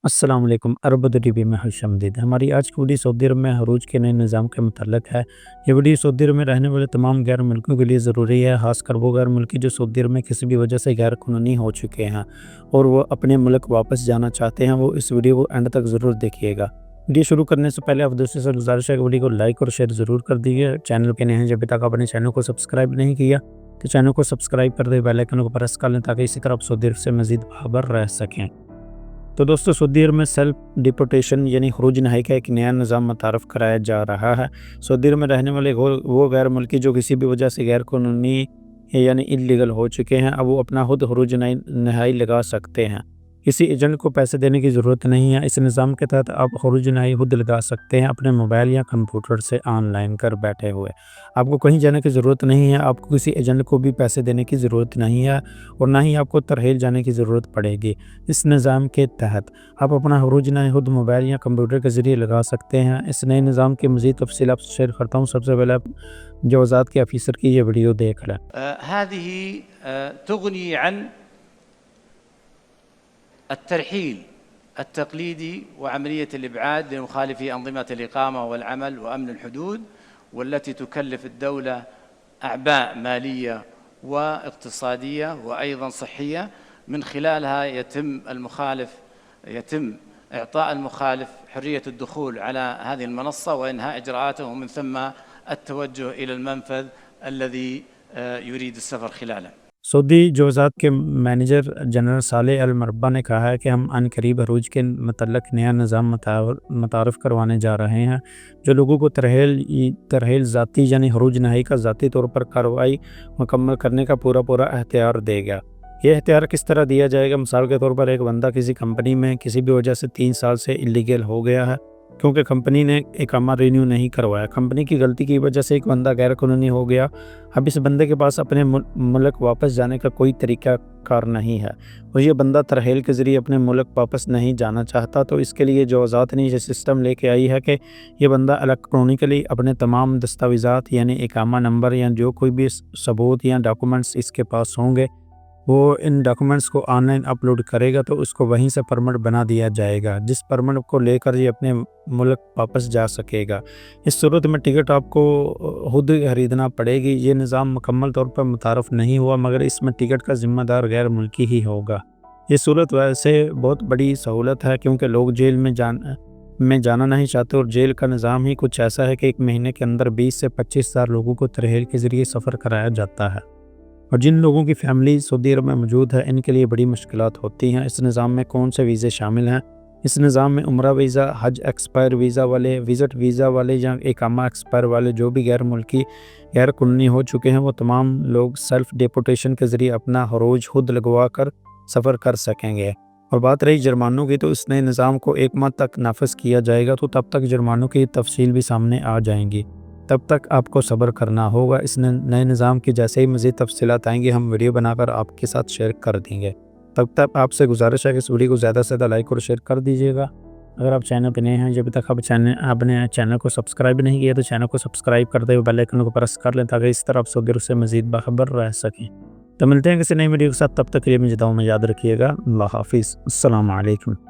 السلام علیکم اربد T V میں خوش آمدید۔ ہماری آج کی ویڈیو سعودی عرب میں عروج کے نئے نظام کے متعلق ہے۔ یہ ویڈیو سعودی عرب میں رہنے والے تمام غیر ملکیوں کے لیے ضروری ہے، خاص کر وہ غیر ملکی جو سعودی عرب میں کسی بھی وجہ سے غیر قانونی ہو چکے ہیں اور وہ اپنے ملک واپس جانا چاہتے ہیں۔ وہ اس ویڈیو کو اینڈ تک ضرور دیکھیے گا۔ ویڈیو شروع کرنے سے پہلے آپ دوستوں سے گزارش ہے کہ ویڈیو کو لائک اور شیئر ضرور کر دیجیے۔ چینل پہ نئے ہیں، جب تک اپنے چینل کو سبسکرائب نہیں کیا تو چینل کو سبسکرائب کر دیں، بیل آئیکن کو پریس کر لیں تاکہ اسی طرح آپ سعودی عرب سے مزید باخبر رہ سکیں۔ تو دوستو، سعودی عرب میں سیلف ڈیپورٹیشن یعنی خروج نہائی کا ایک نیا نظام متعارف کرایا جا رہا ہے۔ سعودی عرب میں رہنے والے وہ غیر ملکی جو کسی بھی وجہ سے غیر قانونی یعنی انلیگل ہو چکے ہیں، اب وہ اپنا خود خروج نہائی لگا سکتے ہیں۔ کسی ایجنٹ کو پیسے دینے کی ضرورت نہیں ہے۔ اس نظام کے تحت آپ خروج نہائی خود لگا سکتے ہیں اپنے موبائل یا کمپیوٹر سے آن لائن کر بیٹھے ہوئے۔ آپ کو کہیں جانے کی ضرورت نہیں ہے، آپ کو کسی ایجنٹ کو بھی پیسے دینے کی ضرورت نہیں ہے اور نہ ہی آپ کو ترحیل جانے کی ضرورت پڑے گی۔ اس نظام کے تحت آپ اپنا خروج نہائی خود موبائل یا کمپیوٹر کے ذریعے لگا سکتے ہیں۔ اس نئے نظام کی مزید تفصیلات شیئر کرتا ہوں۔ سب سے پہلے آپ جوازات کے آفیسر کی یہ ویڈیو دیکھ لیں۔ هذه تغني عن الترحيل التقليدي وعملية الإبعاد لمخالفي أنظمة الإقامة والعمل وأمن الحدود، والتي تكلف الدولة أعباء مالية واقتصادية وأيضا صحية، من خلالها يتم إعطاء المخالف حرية الدخول على هذه المنصة وإنهاء إجراءاته، ومن ثم التوجه إلى المنفذ الذي يريد السفر خلاله۔ سعودی جوازات کے منیجر جنرل صالح المربع نے کہا ہے کہ ہم عن قریب عروج کے متعلق نیا نظام متعارف کروانے جا رہے ہیں جو لوگوں کو ترحیل ذاتی یعنی خروج نہائی کا ذاتی طور پر کارروائی مکمل کرنے کا پورا اختیار دے گا۔ یہ اختیار کس طرح دیا جائے گا؟ مثال کے طور پر ایک بندہ کسی کمپنی میں کسی بھی وجہ سے 3 سال سے انلیگل ہو گیا ہے کیونکہ کمپنی نے اقامہ رینیو نہیں کروایا۔ کمپنی کی غلطی کی وجہ سے ایک بندہ غیر قانونی ہو گیا۔ اب اس بندے کے پاس اپنے ملک واپس جانے کا کوئی طریقہ کار نہیں ہے اور یہ بندہ ترحیل کے ذریعے اپنے ملک واپس نہیں جانا چاہتا، تو اس کے لیے جوازات نے یہ سسٹم لے کے آئی ہے کہ یہ بندہ الیکٹرونکلی اپنے تمام دستاویزات یعنی اقامہ نمبر یا جو کوئی بھی ثبوت یا ڈاکومنٹس اس کے پاس ہوں گے، وہ ان ڈاکومنٹس کو آن لائن اپلوڈ کرے گا تو اس کو وہیں سے پرمٹ بنا دیا جائے گا، جس پرمٹ کو لے کر یہ اپنے ملک واپس جا سکے گا۔ اس صورت میں ٹکٹ آپ کو خود خریدنا پڑے گی۔ یہ نظام مکمل طور پر متعارف نہیں ہوا مگر اس میں ٹکٹ کا ذمہ دار غیر ملکی ہی ہوگا۔ یہ صورت ویسے بہت بڑی سہولت ہے کیونکہ لوگ جیل میں جانا نہیں چاہتے اور جیل کا نظام ہی کچھ ایسا ہے کہ ایک مہینے کے اندر 20 سے 25 ہزار لوگوں کو ترحیل کے ذریعے سفر کرایا جاتا ہے اور جن لوگوں کی فیملی سعودی عرب میں موجود ہے ان کے لیے بڑی مشکلات ہوتی ہیں۔ اس نظام میں کون سے ویزے شامل ہیں؟ اس نظام میں عمرہ ویزا، حج ایکسپائر ویزا والے، وزٹ ویزا والے یا اقامہ ایکسپائر والے جو بھی غیر ملکی غیر قانونی ہو چکے ہیں وہ تمام لوگ سیلف ڈیپورٹیشن کے ذریعے اپنا خروج خود لگوا کر سفر کر سکیں گے۔ اور بات رہی جرمانوں کی، تو اس نئے نظام کو 1 ماہ تک نافذ کیا جائے گا، تو تب تک جرمانوں کی تفصیل بھی سامنے آ جائیں گی، تب تک آپ کو صبر کرنا ہوگا۔ اس نئے نظام کی جیسے ہی مزید تفصیلات آئیں گی ہم ویڈیو بنا کر آپ کے ساتھ شیئر کر دیں گے۔ تب تک آپ سے گزارش ہے کہ اس ویڈیو کو زیادہ سے زیادہ لائک اور شیئر کر دیجیے گا۔ اگر آپ چینل پہ نئے ہیں، جب تک آپ نے چینل کو سبسکرائب نہیں کیا تو چینل کو سبسکرائب کر دیں، بیل آئیکن کو پریس کر لیں تاکہ اس طرح آپ سعودی عرب سے مزید باخبر رہ سکیں۔ تو ملتے ہیں کسی نئی ویڈیو کے ساتھ، تب تک کے لیے مجھے دعاؤں میں یاد رکھیے گا۔ اللہ حافظ، السلام علیکم۔